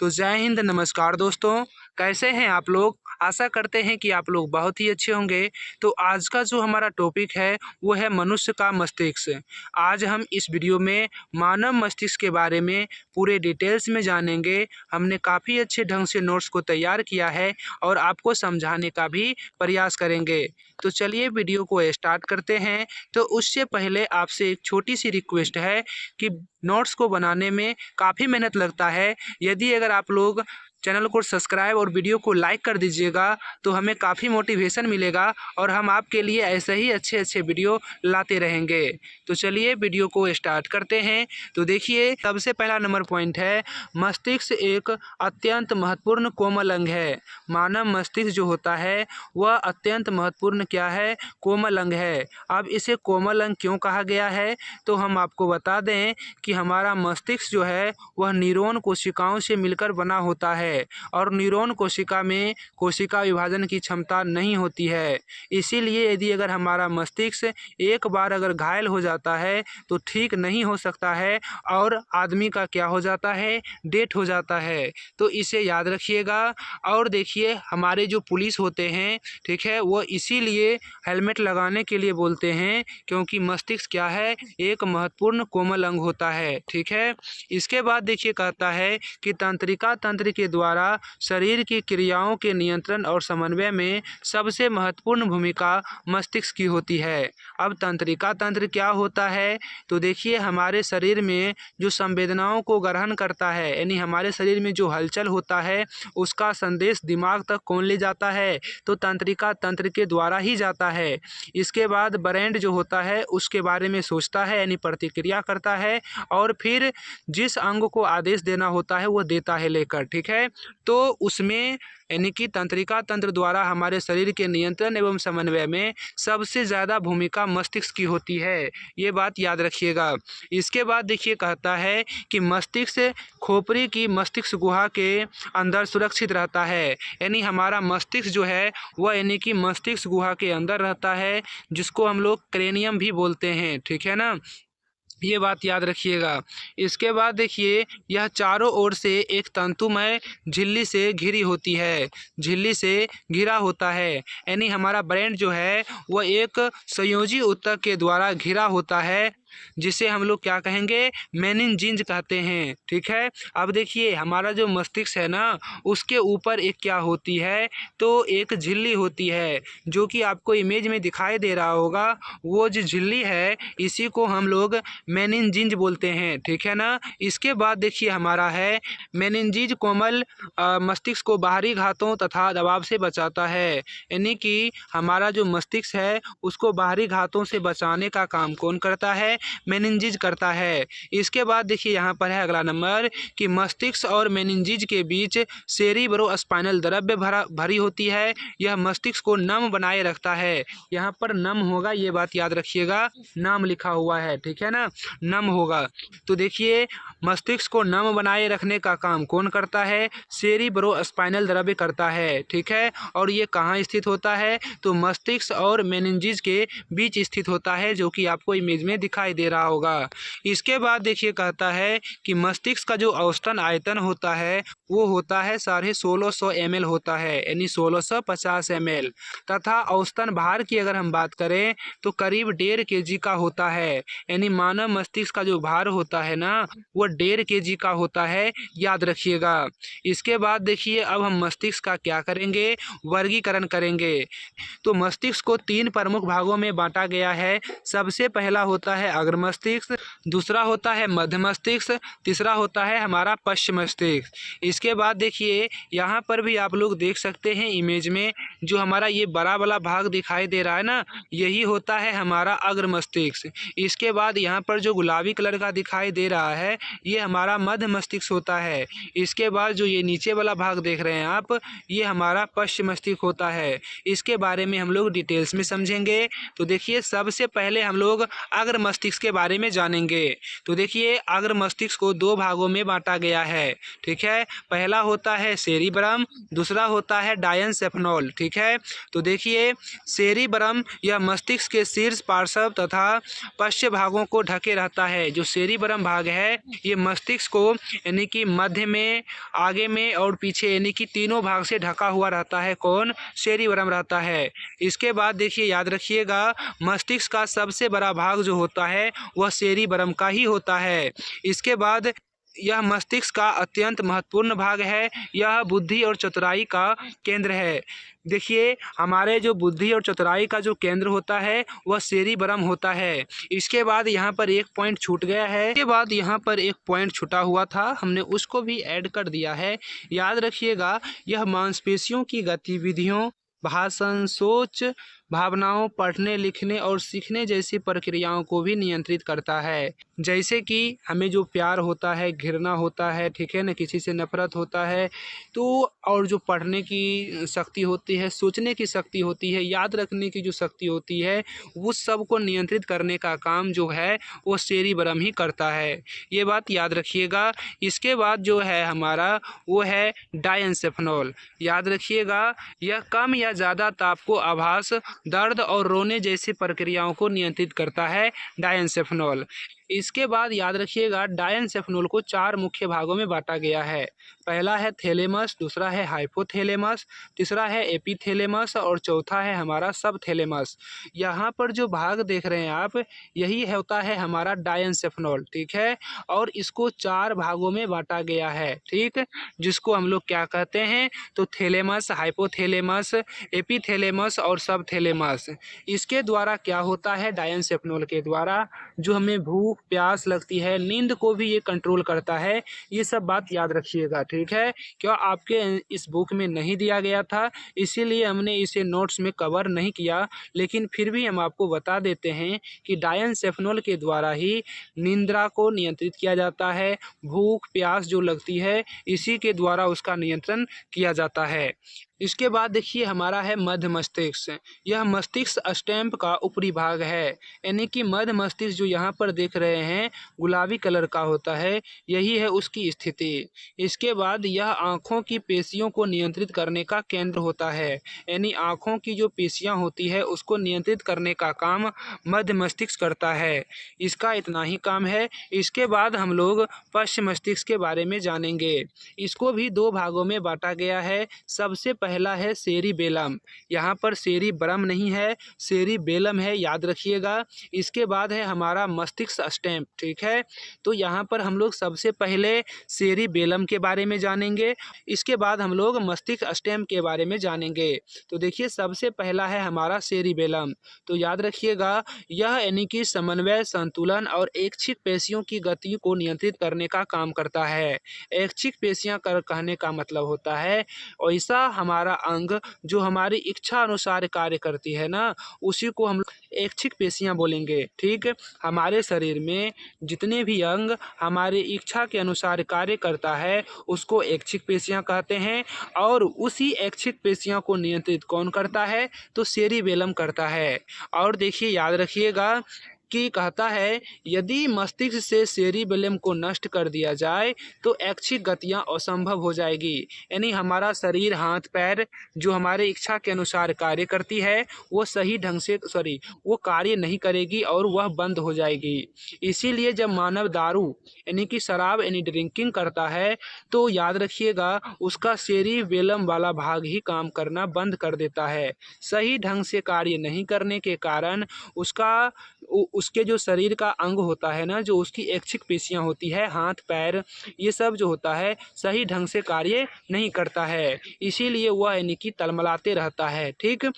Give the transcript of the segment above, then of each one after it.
तो जय हिंद, नमस्कार दोस्तों। कैसे हैं आप लोग? आशा करते हैं कि आप लोग बहुत ही अच्छे होंगे। तो आज का जो हमारा टॉपिक है वो है मनुष्य का मस्तिष्क। आज हम इस वीडियो में मानव मस्तिष्क के बारे में पूरे डिटेल्स में जानेंगे। हमने काफ़ी अच्छे ढंग से नोट्स को तैयार किया है और आपको समझाने का भी प्रयास करेंगे। तो चलिए वीडियो को स्टार्ट करते हैं। तो उससे पहले आपसे एक छोटी सी रिक्वेस्ट है कि नोट्स को बनाने में काफ़ी मेहनत लगता है। यदि अगर आप लोग चैनल को सब्सक्राइब और वीडियो को लाइक कर दीजिएगा तो हमें काफ़ी मोटिवेशन मिलेगा और हम आपके लिए ऐसे ही अच्छे अच्छे वीडियो लाते रहेंगे। तो चलिए वीडियो को स्टार्ट करते हैं। तो देखिए, सबसे पहला नंबर पॉइंट है, मस्तिष्क एक अत्यंत महत्वपूर्ण कोमल अंग है। मानव मस्तिष्क जो होता है वह अत्यंत महत्वपूर्ण क्या है? कोमल अंग है। अब इसे कोमल अंग क्यों कहा गया है? तो हम आपको बता दें कि हमारा मस्तिष्क जो है वह न्यूरॉन कोशिकाओं से मिलकर बना होता है और न्यूरॉन कोशिका में कोशिका विभाजन की क्षमता नहीं होती है। इसीलिए यदि अगर हमारा मस्तिष्क एक बार अगर घायल हो जाता है तो ठीक नहीं हो सकता है और आदमी का क्या हो जाता है? डेथ हो जाता है। तो इसे याद रखिएगा। और देखिए, हमारे जो पुलिस होते हैं, ठीक है, वो इसीलिए हेलमेट लगाने के लिए बोलते हैं क्योंकि मस्तिष्क क्या है? एक महत्वपूर्ण कोमल अंग होता है। ठीक है। इसके बाद देखिए, कहता है कि तंत्रिका तंत्र के द्वारा शरीर की क्रियाओं के नियंत्रण और समन्वय में सबसे महत्वपूर्ण भूमिका मस्तिष्क की होती है। अब तंत्रिका तंत्र क्या होता है? तो देखिए, हमारे शरीर में जो संवेदनाओं को ग्रहण करता है, यानी हमारे शरीर में जो हलचल होता है उसका संदेश दिमाग तक कौन ले जाता है? तो तंत्रिका तंत्र के द्वारा ही जाता है। इसके बाद ब्रेन जो होता है उसके बारे में सोचता है, यानी प्रतिक्रिया करता है और फिर जिस अंग को आदेश देना होता है वो देता है लेकर। ठीक है। तो उसमें यानी कि तंत्रिका तंत्र द्वारा हमारे शरीर के नियंत्रण एवं समन्वय में सबसे ज़्यादा भूमिका मस्तिष्क की होती है। ये बात याद रखिएगा। इसके बाद देखिए, कहता है कि मस्तिष्क खोपड़ी की मस्तिष्क गुहा के अंदर सुरक्षित रहता है। यानी हमारा मस्तिष्क जो है वह यानी कि मस्तिष्क गुहा के अंदर रहता है, जिसको हम लोग क्रेनियम भी बोलते हैं। ठीक है ना, ये बात याद रखिएगा। इसके बाद देखिए, यह चारों ओर से एक तंतुमय झिल्ली से घिरी होती है, झिल्ली से घिरा होता है। यानी हमारा ब्रेन जो है वह एक संयोजी ऊतक के द्वारा घिरा होता है, जिसे हम लोग क्या कहेंगे? मेनिनजिंज कहते हैं। ठीक है। अब देखिए, हमारा जो मस्तिष्क है ना उसके ऊपर एक क्या होती है? तो एक झिल्ली होती है, जो कि आपको इमेज में दिखाई दे रहा होगा। वो जो झिल्ली है इसी को हम लोग मेनिनजिंज बोलते हैं। ठीक है ना। इसके बाद देखिए, हमारा है मेनिनजिंज कोमल मस्तिष्क को बाहरी घातों तथा दबाव से बचाता है। यानी कि हमारा जो मस्तिष्क है उसको बाहरी घातों से बचाने का काम कौन करता है? मेनिनजिज करता है। इसके बाद देखिए, यहाँ पर है अगला नंबर कि मस्तिष्क और मेनिनजिज के बीच सेरिब्रोस्पाइनल द्रव्य भरी होती है। यह मस्तिष्क को नम बनाए रखता है। यहाँ पर नम होगा, ये बात याद रखिएगा, नाम लिखा हुआ है। ठीक है ना, नम होगा। तो देखिए, मस्तिष्क को नम बनाए रखने का काम कौन करता है? सेरिब्रोस्पाइनल द्रव्य करता है। ठीक है। और ये कहाँ स्थित होता है? तो मस्तिष्क और मेनिनजिज के बीच स्थित होता है, जो कि आपको इमेज में दिखाई दे रहा होगा। इसके बाद देखिए, कहता है कि मस्तिष्क का जो औसतन आयतन होता है वो होता है 1650 ml होता है, यानी 1650 ml। तथा औसतन भार की अगर हम बात करें तो करीब 1.5 kg का होता है। यानी मानव मस्तिष्क का जो भार होता है ना वो 1.5 kg का होता है, याद रखिएगा। इसके बाद देखिए, अब हम मस्तिष्क का क्या करेंगे? वर्गीकरण करेंगे। तो मस्तिष्क को 3 प्रमुख भागों में बांटा गया है। सबसे पहला होता है अग्र मस्तिष्क, दूसरा होता है मध्य मस्तिष्क, तीसरा होता है हमारा पश्च मस्तिष्क। इसके बाद देखिए, यहाँ पर भी आप लोग देख सकते हैं इमेज में, जो हमारा ये बड़ा वाला भाग दिखाई दे रहा है ना, यही होता है हमारा अग्र मस्तिष्क। इसके बाद यहाँ पर जो गुलाबी कलर का दिखाई दे रहा है ये हमारा मध्य मस्तिष्क होता है। इसके बाद जो ये नीचे वाला भाग देख रहे हैं आप, ये हमारा पश्च मस्तिष्क होता है। इसके बारे में हम लोग डिटेल्स में समझेंगे। तो देखिए, सबसे पहले हम लोग अग्र मस्तिष्क मस्तिष्क के बारे में जानेंगे। तो देखिए अग्र मस्तिष्क को दो भागों में बांटा गया है, ठीक है। पहला होता है सेरिब्रम, दूसरा होता है डायनसेफेनॉल, ठीक है। तो देखिए सेरिब्रम यह मस्तिष्क के शीर्ष पार्श्व तथा पश्च भागों को ढके रहता है। जो सेरिब्रम भाग है ये मस्तिष्क को यानी कि मध्य में, आगे में और पीछे यानी कि तीनों भाग से ढका हुआ रहता है। कौन? सेरिब्रम रहता है। इसके बाद देखिए याद रखिएगा मस्तिष्क का सबसे बड़ा भाग जो होता है वह सेरिब्रम का ही होता है। इसके बाद यह मस्तिष्क का अत्यंत महत्वपूर्ण भाग है। यह बुद्धि और चतुराई का केंद्र है। देखिए हमारे जो बुद्धि और चतुराई का जो केंद्र होता है वह सेरिब्रम होता है। इसके बाद यहाँ पर एक पॉइंट छूट गया है। इसके बाद यहाँ पर एक पॉइंट छूटा हुआ था, हमने उसको भी ऐड कर दिया है। याद रखिएगा यह मांसपेशियों की गतिविधियों, भाषण, सोच, भावनाओं, पढ़ने लिखने और सीखने जैसी प्रक्रियाओं को भी नियंत्रित करता है। जैसे कि हमें जो प्यार होता है, घृणा होता है, ठीक है ना, किसी से नफरत होता है, तो और जो पढ़ने की शक्ति होती है, सोचने की शक्ति होती है, याद रखने की जो शक्ति होती है, उस सब को नियंत्रित करने का काम जो है वो सेरिब्रम ही करता है। ये बात याद रखिएगा। इसके बाद जो है हमारा वो है डायनसेफेनॉल। याद रखिएगा यह कम या ज़्यादा ताप को आभास, दर्द और रोने जैसी प्रक्रियाओं को नियंत्रित करता है डायनसेफेनॉल। इसके बाद याद रखिएगा डायनसेफेनॉल को चार मुख्य भागों में बांटा गया है। पहला है थैलेमस, दूसरा है हाइपोथैलेमस, तीसरा है एपिथैलेमस और चौथा है हमारा सबथैलेमस। यहाँ पर जो भाग देख रहे हैं आप, यही होता है हमारा डायनसेफेनॉल, ठीक है। और इसको चार भागों में बांटा गया है, ठीक, जिसको हम लोग क्या कहते हैं, तो थैलेमस, हाइपोथैलेमस, एपिथैलेमस और सबथैलेमस। इसके द्वारा क्या होता है, डायनसेफेनॉल के द्वारा जो हमें भूख प्यास लगती है, नींद को भी ये कंट्रोल करता है। ये सब बात याद रखिएगा, ठीक है। क्या आपके इस बुक में नहीं दिया गया था, इसीलिए हमने इसे नोट्स में कवर नहीं किया, लेकिन फिर भी हम आपको बता देते हैं कि डायनसेफेनॉल के द्वारा ही निद्रा को नियंत्रित किया जाता है। भूख प्यास जो लगती है इसी के द्वारा उसका नियंत्रण किया जाता है। इसके बाद देखिए हमारा है मध्य मस्तिष्क। यह मस्तिष्क स्टेम का ऊपरी भाग है, यानी कि मध्य मस्तिष्क जो यहाँ पर देख रहे हैं गुलाबी कलर का होता है, यही है उसकी स्थिति। इसके बाद यह आँखों की पेशियों को नियंत्रित करने का केंद्र होता है, यानी आँखों की जो पेशियाँ होती है उसको नियंत्रित करने का काम मध्य मस्तिष्क करता है। इसका इतना ही काम है। इसके बाद हम लोग पश्च मस्तिष्क के बारे में जानेंगे। इसको भी दो भागों में बांटा गया है। सबसे पहला है सेरिबेलम, यहाँ पर सेरिब्रम नहीं है, सेरिबेलम है, याद रखिएगा। इसके बाद है हमारा मस्तिष्क स्टेम, ठीक है। तो यहाँ पर हम लोग सबसे पहले सेरिबेलम के बारे में जानेंगे, इसके बाद हम लोग मस्तिष्क स्टेम के बारे में जानेंगे। तो देखिए सबसे पहला है हमारा सेरिबेलम। तो याद रखिएगा यह यानी कि समन्वय, संतुलन और ऐच्छिक पेशियों की गति को नियंत्रित करने का काम करता है। ऐच्छिक पेशियां कहने का मतलब होता है ऐसा हमारा अंग जो हमारी इच्छा अनुसार कार्य करती है ना, उसी को हम ऐच्छिक पेशियां बोलेंगे, ठीक। हमारे शरीर में जितने भी अंग हमारी इच्छा के अनुसार कार्य करता है उसको ऐच्छिक पेशियां कहते हैं। और उसी ऐच्छिक पेशियां को नियंत्रित कौन करता है, तो सेरिबेलम करता है। और देखिए याद रखिएगा कि कहता है यदि मस्तिष्क से सेरिबेलम को नष्ट कर दिया जाए तो ऐच्छिक गतियां असंभव हो जाएगी, यानी हमारा शरीर, हाथ पैर जो हमारे इच्छा के अनुसार कार्य करती है वो सही ढंग से वो कार्य नहीं करेगी और वह बंद हो जाएगी। इसीलिए जब मानव दारू यानी कि शराब यानी ड्रिंकिंग करता है तो याद रखिएगा उसका सेरिबेलम वाला भाग ही काम करना बंद कर देता है। सही ढंग से कार्य नहीं करने के कारण उसके जो शरीर का अंग होता है ना, जो उसकी ऐच्छिक पेशियां होती है, हाथ पैर, ये सब जो होता है सही ढंग से कार्य नहीं करता है, इसीलिए वह यानी कि तलमलाते रहता है, ठीक।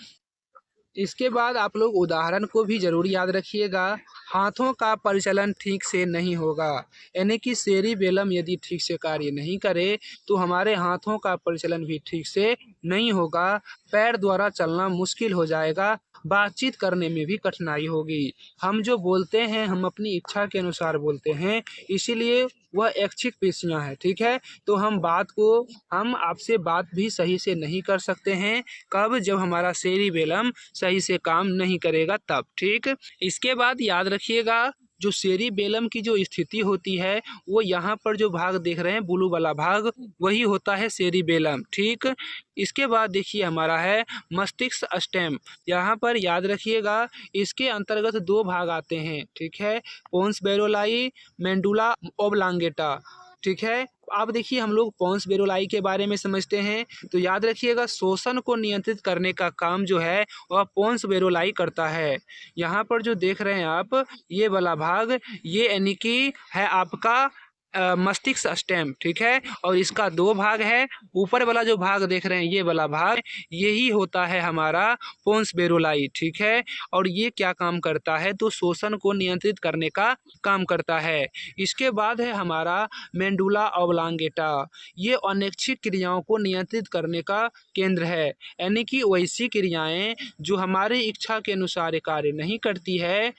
इसके बाद आप लोग उदाहरण को भी ज़रूर याद रखिएगा। हाथों का परिचालन ठीक से नहीं होगा, यानी कि सेरिबेलम यदि ठीक से कार्य नहीं करे तो हमारे हाथों का परिचालन भी ठीक से नहीं होगा, पैर द्वारा चलना मुश्किल हो जाएगा, बातचीत करने में भी कठिनाई होगी। हम जो बोलते हैं हम अपनी इच्छा के अनुसार बोलते हैं, इसीलिए वह ऐच्छिक पेशियां हैं, ठीक है। तो हम आपसे बात भी सही से नहीं कर सकते हैं, कब, जब हमारा सेरिबेलम सही से काम नहीं करेगा तब, ठीक। इसके बाद याद रखिएगा जो सेरिबेलम की जो स्थिति होती है वो यहाँ पर जो भाग देख रहे हैं ब्लू वाला भाग, वही होता है सेरिबेलम। ठीक, इसके बाद देखिए हमारा है मस्तिष्क स्टेम। यहाँ पर याद रखिएगा इसके अंतर्गत दो भाग आते हैं। ठीक है, पोन्स बेरोलाई, मेंडुला ओब्लांगेटा। ठीक है, अब देखिए हम लोग पोन्स बेरोलाई के बारे में समझते हैं। तो याद रखिएगा शोषण को नियंत्रित करने का काम जो है वह पोन्स बेरोलाई करता है। यहाँ पर जो देख रहे हैं आप ये वाला भाग, ये यानी कि है आपका मस्तिष्क स्टेम। ठीक है, और इसका दो भाग है। ऊपर वाला जो भाग देख रहे हैं ये वाला भाग, यही होता है हमारा पोन्स बेरोलाई। ठीक है, और ये क्या काम करता है तो शोषण को नियंत्रित करने का काम करता है। इसके बाद है हमारा मेंडुला ओब्लांगेटा। ये अनैच्छिक क्रियाओं को नियंत्रित करने का केंद्र है, यानी कि वैसी क्रियाएं जो हमारी इच्छा के अनुसार कार्य नहीं करती है,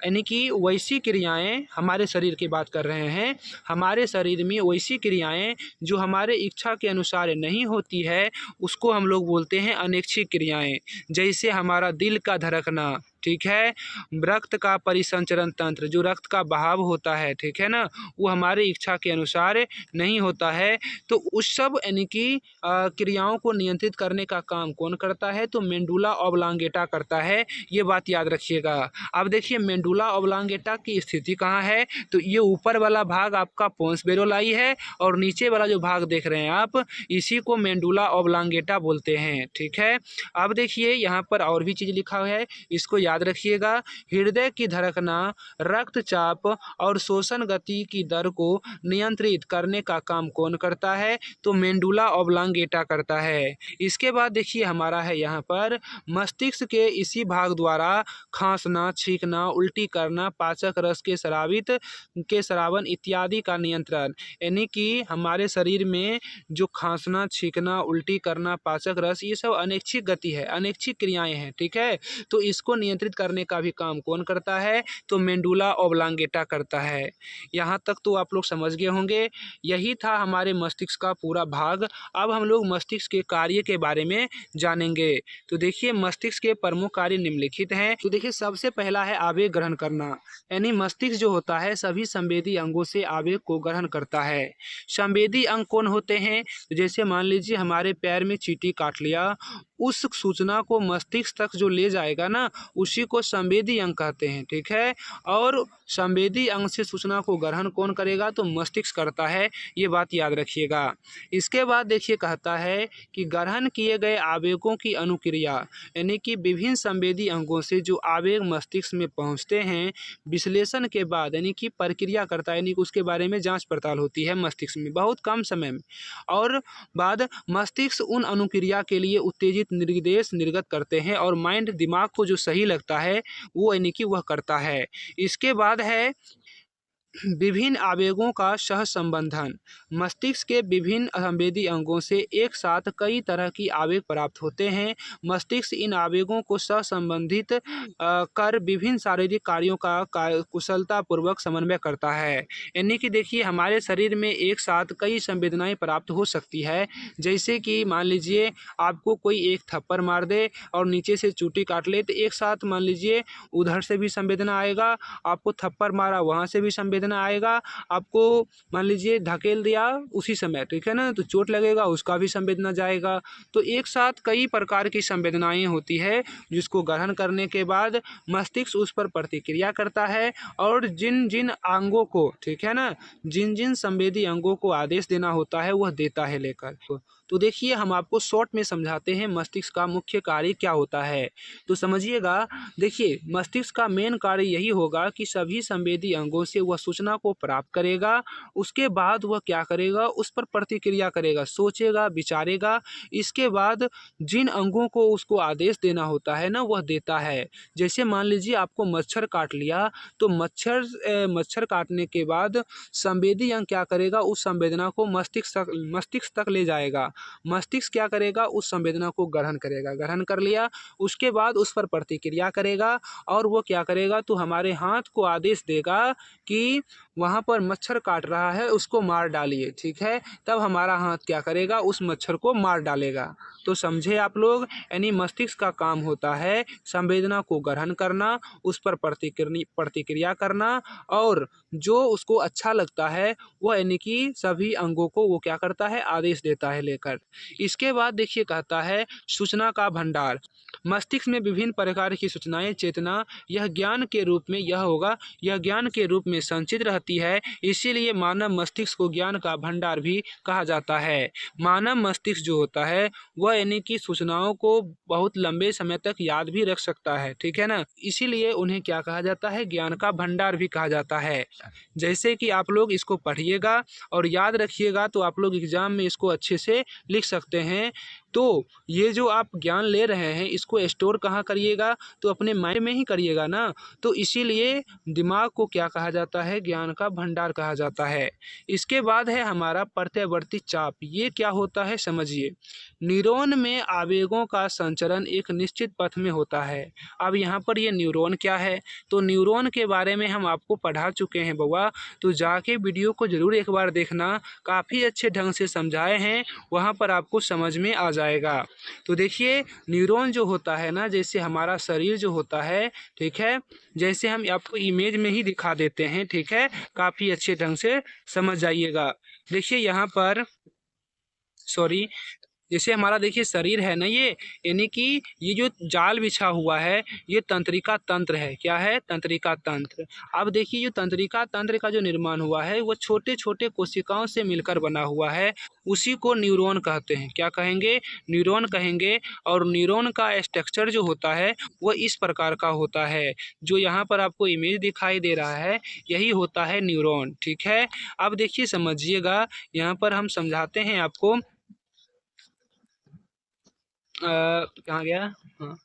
यानी कि वैसी क्रियाएं, हमारे शरीर की बात कर रहे हैं, हमारे शरीर में वैसी क्रियाएं जो हमारे इच्छा के अनुसार नहीं होती है उसको हम लोग बोलते हैं अनैच्छिक क्रियाएं। जैसे हमारा दिल का धड़कना, ठीक है, रक्त का परिसंचरण तंत्र, जो रक्त का बहाव होता है, ठीक है ना, वो हमारे इच्छा के अनुसार नहीं होता है। तो उस सब यानी कि क्रियाओं को नियंत्रित करने का काम कौन करता है तो मेंडुला ओब्लांगेटा करता है। ये बात याद रखिएगा। अब देखिए मेंडुला ओब्लांगेटा की स्थिति कहाँ है तो ये ऊपर वाला भाग आपका पोन्स बेरोलाई है और नीचे वाला जो भाग देख रहे हैं आप इसी को मेंडुला ओब्लांगेटा बोलते हैं। ठीक है, अब देखिए यहाँ पर और भी चीज़ लिखा हुआ है, इसको याद रखिएगा। हृदय की धड़कना, रक्तचाप और श्वसन गति की दर को नियंत्रित करने का काम कौन करता है तो मेंडुला ओब्लांगेटा करता है। इसके बाद देखिए हमारा है यहाँ पर मस्तिष्क के इसी भाग द्वारा खांसना, छींकना, उल्टी करना, पाचक रस के स्रावन इत्यादि का नियंत्रण, यानी कि हमारे शरीर में जो खांसना, छींकना, उल्टी करना, पाचक रस, ये सब अनैच्छिक गति है, अनैच्छिक क्रियाएं हैं। ठीक है, तो इसको नियंत्रित करने का भी काम कौन करता है तो मेंडुला ओब्लांगेटा करता है। यहाँ तक तो आप लोग समझ गए होंगे। यही था हमारे मस्तिष्क का पूरा भाग। अब हम लोग मस्तिष्क के कार्य के बारे में जानेंगे। तो देखिए मस्तिष्क के प्रमुख कार्य निम्नलिखित हैं। तो देखिए सबसे पहला है आवेग ग्रहण करना, यानी मस्तिष्क जो होता है सभी संवेदी अंगों से आवेग को ग्रहण करता है। संवेदी अंग कौन होते हैं तो जैसे मान लीजिए हमारे पैर में चींटी काट लिया, उस सूचना को मस्तिष्क तक जो ले जाएगा ना उसी को संवेदी अंग कहते हैं। ठीक है, और संवेदी अंग से सूचना को ग्रहण कौन करेगा तो मस्तिष्क करता है, ये बात याद रखिएगा। इसके बाद देखिए कहता है कि ग्रहण किए गए आवेगों की अनुक्रिया, यानी कि विभिन्न संवेदी अंगों से जो आवेग मस्तिष्क में पहुंचते हैं विश्लेषण के बाद, यानी कि प्रक्रिया करता है, यानी कि उसके बारे में जांच पड़ताल होती है मस्तिष्क में बहुत कम समय में, और बाद मस्तिष्क उन अनुक्रिया के लिए उत्तेजित निर्देश निर्गत करते हैं और माइंड दिमाग को जो सही लगता है वो यानी कि वह करता है। इसके बाद है विभिन्न आवेगों का सहसंबंधन। मस्तिष्क के विभिन्न संवेदी अंगों से एक साथ कई तरह की आवेग प्राप्त होते हैं। मस्तिष्क इन आवेगों को सहसंबंधित कर विभिन्न शारीरिक कार्यों का कुशलतापूर्वक समन्वय करता है। यानी कि देखिए हमारे शरीर में एक साथ कई संवेदनाएं प्राप्त हो सकती है। जैसे कि मान लीजिए आपको कोई एक थप्पड़ मार दे और नीचे से चूटी काट ले, तो एक साथ मान लीजिए उधर से भी संवेदना आएगा, आपको थप्पड़ मारा वहाँ से भी संवेदना आएगा, आपको मान लीजिए धकेल दिया उसी समय, ठीक है ना, तो चोट लगेगा उसका भी संवेदना जाएगा। तो एक साथ कई प्रकार की संवेदनाएं होती है जिसको ग्रहण करने के बाद मस्तिष्क उस पर प्रतिक्रिया करता है और जिन जिन अंगों को, ठीक है ना, जिन जिन संवेदी अंगों को आदेश देना होता है वह देता है लेकर। तो देखिए हम आपको शॉर्ट में समझाते हैं मस्तिष्क का मुख्य कार्य क्या होता है। तो समझिएगा, देखिए मस्तिष्क का मेन कार्य यही होगा कि सभी संवेदी अंगों से वह सूचना को प्राप्त करेगा, उसके बाद वह क्या करेगा उस पर प्रतिक्रिया करेगा, सोचेगा, विचारेगा। इसके बाद जिन अंगों को उसको आदेश देना होता है ना वह देता है। जैसे मान लीजिए आपको मच्छर काट लिया, तो मच्छर काटने के बाद संवेदी अंग क्या करेगा उस संवेदना को मस्तिष्क तक ले जाएगा। मस्तिष्क क्या करेगा उस संवेदना को ग्रहण करेगा, ग्रहण कर लिया उसके बाद उस पर प्रतिक्रिया करेगा और वो क्या करेगा तो हमारे हाथ को आदेश देगा कि वहाँ पर मच्छर काट रहा है उसको मार डालिए, ठीक है। तब हमारा हाथ क्या करेगा, उस मच्छर को मार डालेगा। तो समझे आप लोग, यानी मस्तिष्क का काम होता है संवेदना को ग्रहण करना, उस पर प्रतिक्रिया करना, और जो उसको अच्छा लगता है वह यानी कि सभी अंगों को वो क्या करता है, आदेश देता है लेकर। इसके बाद देखिए कहता है सूचना का भंडार। मस्तिष्क में विभिन्न प्रकार की सूचनाएं चेतना यह ज्ञान के रूप में यह ज्ञान के रूप में संचित रहती है, इसीलिए मानव मस्तिष्क को ज्ञान का भंडार भी कहा जाता है। मानव मस्तिष्क जो होता है वह यानी कि सूचनाओं को बहुत लंबे समय तक याद भी रख सकता है, ठीक है ना। इसीलिए उन्हें क्या कहा जाता है, ज्ञान का भंडार भी कहा जाता है। जैसे कि आप लोग इसको पढ़िएगा और याद रखिएगा तो आप लोग एग्जाम में इसको अच्छे से लिख सकते हैं। तो ये जो आप ज्ञान ले रहे हैं इसको स्टोर कहाँ करिएगा, तो अपने माइंड में ही करिएगा ना। तो इसीलिए दिमाग को क्या कहा जाता है, ज्ञान का भंडार कहा जाता है। इसके बाद है हमारा प्रत्यवर्ती चाप। ये क्या होता है समझिए। न्यूरॉन में आवेगों का संचरण एक निश्चित पथ में होता है। अब यहाँ पर ये न्यूरॉन क्या है, तो न्यूरॉन के बारे में हम आपको पढ़ा चुके हैं बउआ, तो जाके वीडियो को ज़रूर एक बार देखना, काफ़ी अच्छे ढंग से समझाए हैं, वहाँ पर आपको समझ में आ जाएगा। तो देखिए न्यूरॉन जो होता है ना, जैसे हमारा शरीर जो होता है, ठीक है, जैसे हम आपको इमेज में ही दिखा देते हैं, ठीक है, काफ़ी अच्छे ढंग से समझ जाइएगा। देखिए यहाँ पर सॉरी, जैसे हमारा देखिए शरीर है ना, ये यानी कि ये जो जाल बिछा हुआ है ये तंत्रिका तंत्र है। क्या है, तंत्रिका तंत्र। अब देखिए जो तंत्रिका तंत्र का जो निर्माण हुआ है वो छोटे छोटे कोशिकाओं से मिलकर बना हुआ है, उसी को न्यूरॉन कहते हैं। क्या कहेंगे, न्यूरॉन कहेंगे। और न्यूरॉन का स्ट्रक्चर जो होता है वो इस प्रकार का होता है, जो यहाँ पर आपको इमेज दिखाई दे रहा है यही होता है न्यूरॉन, ठीक है। अब देखिए समझिएगा, यहाँ पर हम समझाते हैं आपको। कहाँ गया, हाँ।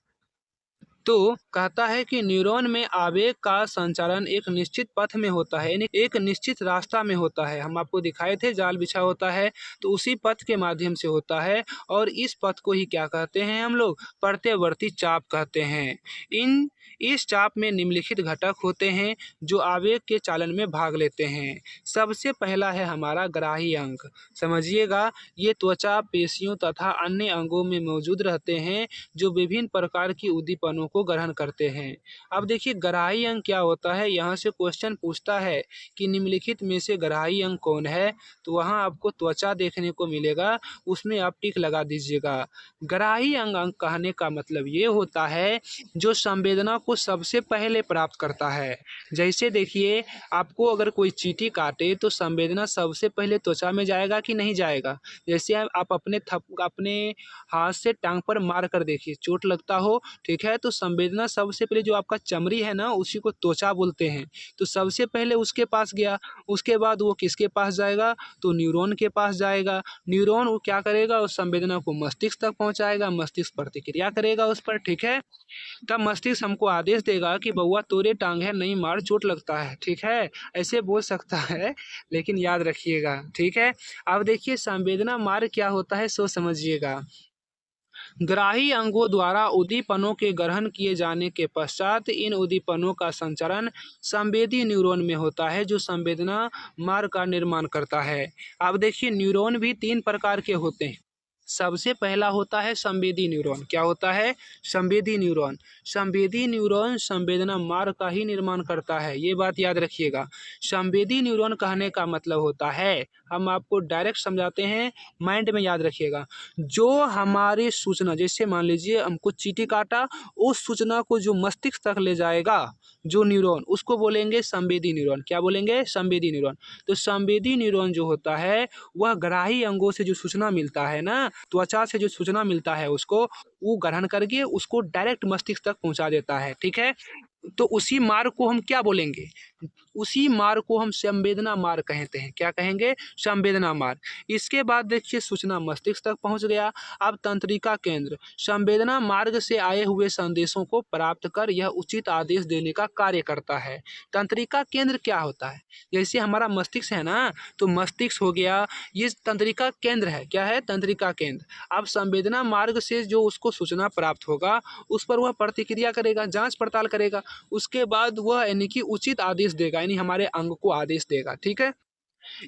तो कहता है कि न्यूरॉन में आवेग का संचालन एक निश्चित पथ में होता है, यानी एक निश्चित रास्ता में होता है। हम आपको दिखाए थे जाल बिछा होता है, तो उसी पथ के माध्यम से होता है, और इस पथ को ही क्या कहते हैं हम लोग, प्रत्यवर्ती चाप कहते हैं। इस चाप में निम्नलिखित घटक होते हैं जो आवेग के चालन में भाग लेते हैं। सबसे पहला है हमारा ग्राही अंग। समझिएगा, ये त्वचा, पेशियों तथा अन्य अंगों में मौजूद रहते हैं जो विभिन्न प्रकार की उद्दीपनों को ग्रहण करते हैं। अब देखिए ग्राही अंग क्या होता है, यहाँ से क्वेश्चन पूछता है कि निम्नलिखित में से ग्राही अंग कौन है, तो वहाँ आपको त्वचा देखने को मिलेगा, उसमें आप टिक लगा दीजिएगा। ग्राही अंग कहने का मतलब ये होता है जो संवेदना को सबसे पहले प्राप्त करता है। जैसे देखिए आपको अगर कोई चींटी काटे तो संवेदना सबसे पहले त्वचा में जाएगा कि नहीं जाएगा। जैसे आप अपने हाथ से टांग पर मार कर देखिए, चोट लगता हो, ठीक है, तो संवेदना सबसे पहले जो आपका चमड़ी है ना उसी को त्वचा बोलते हैं, तो सबसे पहले उसके पास गया। उसके बाद वो किसके पास जाएगा, तो न्यूरॉन के पास जाएगा। न्यूरॉन वो क्या करेगा, उस संवेदना को मस्तिष्क तक पहुंचाएगा, मस्तिष्क प्रतिक्रिया करेगा उस पर, ठीक है। तब मस्तिष्क हमको आदेश देगा कि बउआ तोरे टांग है, नहीं मार, चोट लगता है, ठीक है, ऐसे बोल सकता है, लेकिन याद रखिएगा, ठीक है। अब देखिए संवेदना मार्ग क्या होता है सो समझिएगा। ग्राही अंगों द्वारा उद्दीपनों के ग्रहण किए जाने के पश्चात इन उद्दीपनों का संचरण संवेदी न्यूरॉन में होता है जो संवेदना मार्ग का निर्माण करता है। अब देखिए न्यूरॉन भी 3 प्रकार के होते हैं। सबसे पहला होता है संवेदी न्यूरॉन। क्या होता है, संवेदी न्यूरॉन। संवेदी न्यूरॉन संवेदना मार्ग का ही निर्माण करता है, ये बात याद रखिएगा। संवेदी न्यूरॉन कहने का मतलब होता है, हम आपको डायरेक्ट समझाते हैं, माइंड में याद रखिएगा, जो हमारी सूचना, जैसे मान लीजिए हमको चींटी काटा, उस सूचना को जो मस्तिष्क तक ले जाएगा जो न्यूरॉन, उसको बोलेंगे संवेदी न्यूरॉन। क्या बोलेंगे, संवेदी न्यूरॉन। तो संवेदी न्यूरॉन जो होता है वह ग्राही अंगों से जो सूचना मिलता है ना, त्वचा से जो सूचना मिलता है उसको वो ग्रहण करके उसको डायरेक्ट मस्तिष्क तक पहुंचा देता है, ठीक है। तो उसी मार्ग को हम क्या बोलेंगे, उसी मार्ग को हम संवेदना मार्ग कहते हैं। क्या कहेंगे, संवेदना मार्ग। इसके बाद देखिए सूचना मस्तिष्क तक पहुंच गया। अब तंत्रिका केंद्र संवेदना मार्ग से आए हुए संदेशों को प्राप्त कर यह उचित आदेश देने का कार्य करता है। तंत्रिका केंद्र क्या होता है, जैसे हमारा मस्तिष्क है ना, तो मस्तिष्क हो गया, ये तंत्रिका केंद्र है। क्या है, तंत्रिका केंद्र। अब संवेदना मार्ग से जो उसको सूचना प्राप्त होगा उस पर वह प्रतिक्रिया करेगा, जांच पड़ताल करेगा। उसके बाद वह यानी कि उचित आदेश देगा, यानी हमारे अंग को आदेश देगा। ठीक है।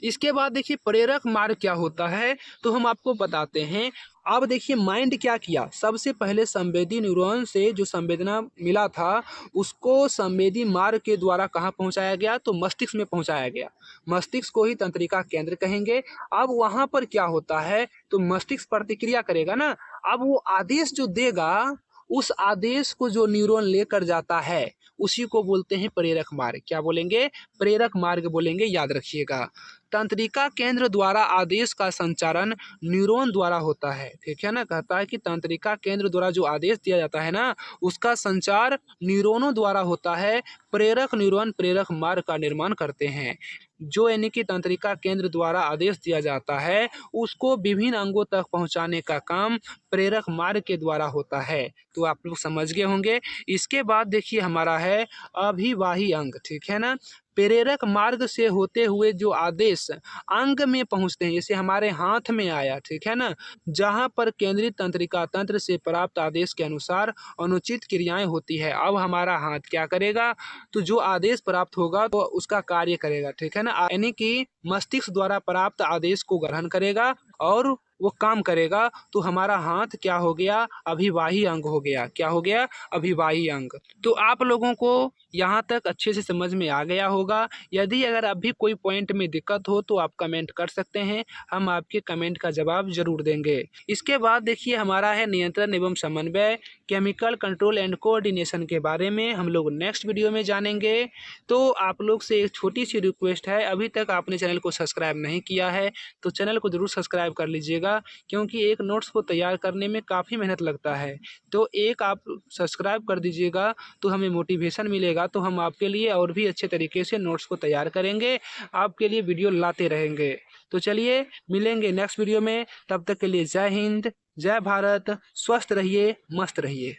इसके बाद देखिए प्रेरक मार्ग क्या होता है, तो हम आपको बताते हैं। अब देखिए माइंड क्या किया, सबसे पहले संवेदी न्यूरॉन से जो संवेदना मिला था उसको संवेदी मार्ग के द्वारा कहाँ पहुंचाया गया, तो मस्तिष्क में पहुंचाया गया। मस्तिष्क को ही तंत्रिका केंद्र कहेंगे। अब वहां पर क्या होता है, तो मस्तिष्क प्रतिक्रिया करेगा ना। अब वो आदेश जो देगा, उस आदेश को जो न्यूरॉन लेकर जाता है उसी को बोलते हैं प्रेरक मार्ग। क्या बोलेंगे, प्रेरक मार्ग बोलेंगे, याद रखिएगा। तंत्रिका केंद्र द्वारा आदेश का संचारण न्यूरॉन द्वारा होता है। ठीक है ना, कहता है कि तंत्रिका केंद्र द्वारा जो आदेश दिया जाता है ना, उसका संचार न्यूरॉनों द्वारा होता है। प्रेरक न्यूरॉन प्रेरक मार्ग का निर्माण करते हैं। जो यानी कि तंत्रिका केंद्र द्वारा आदेश दिया जाता है उसको विभिन्न अंगों तक पहुंचाने का काम प्रेरक मार्ग के द्वारा होता है। तो आप लोग समझ गए होंगे। इसके बाद देखिए हमारा है अभिवाही अंग। ठीक है ना, प्रेरक मार्ग से होते हुए जो आदेश अंग में पहुंचते हैं, जैसे हमारे हाथ में आया, ठीक है ना, जहां पर केंद्रीय तंत्रिका तंत्र से प्राप्त आदेश के अनुसार अनुचित क्रियाएं होती है। अब हमारा हाथ क्या करेगा, तो जो आदेश प्राप्त होगा तो उसका कार्य करेगा। ठीक है ना, यानी कि मस्तिष्क द्वारा प्राप्त आदेश को ग्रहण करेगा और वो काम करेगा। तो हमारा हाथ क्या हो गया, अभिवाही अंग हो गया। क्या हो गया, अभिवाही अंग। तो आप लोगों को यहाँ तक अच्छे से समझ में आ गया होगा। यदि अगर अभी कोई पॉइंट में दिक्कत हो तो आप कमेंट कर सकते हैं, हम आपके कमेंट का जवाब जरूर देंगे। इसके बाद देखिए हमारा है नियंत्रण एवं समन्वय, केमिकल कंट्रोल एंड कोऑर्डिनेशन के बारे में हम लोग नेक्स्ट वीडियो में जानेंगे। तो आप लोग से एक छोटी सी रिक्वेस्ट है, अभी तक आपने चैनल को सब्सक्राइब नहीं किया है तो चैनल को जरूर सब्सक्राइब कर लीजिएगा, क्योंकि एक नोट्स को तैयार करने में काफ़ी मेहनत लगता है। तो एक आप सब्सक्राइब कर दीजिएगा तो हमें मोटिवेशन मिलेगा, तो हम आपके लिए और भी अच्छे तरीके से नोट्स को तैयार करेंगे, आपके लिए वीडियो लाते रहेंगे। तो चलिए मिलेंगे नेक्स्ट वीडियो में, तब तक के लिए जय हिंद, जय भारत, स्वस्थ रहिए, मस्त रहिए।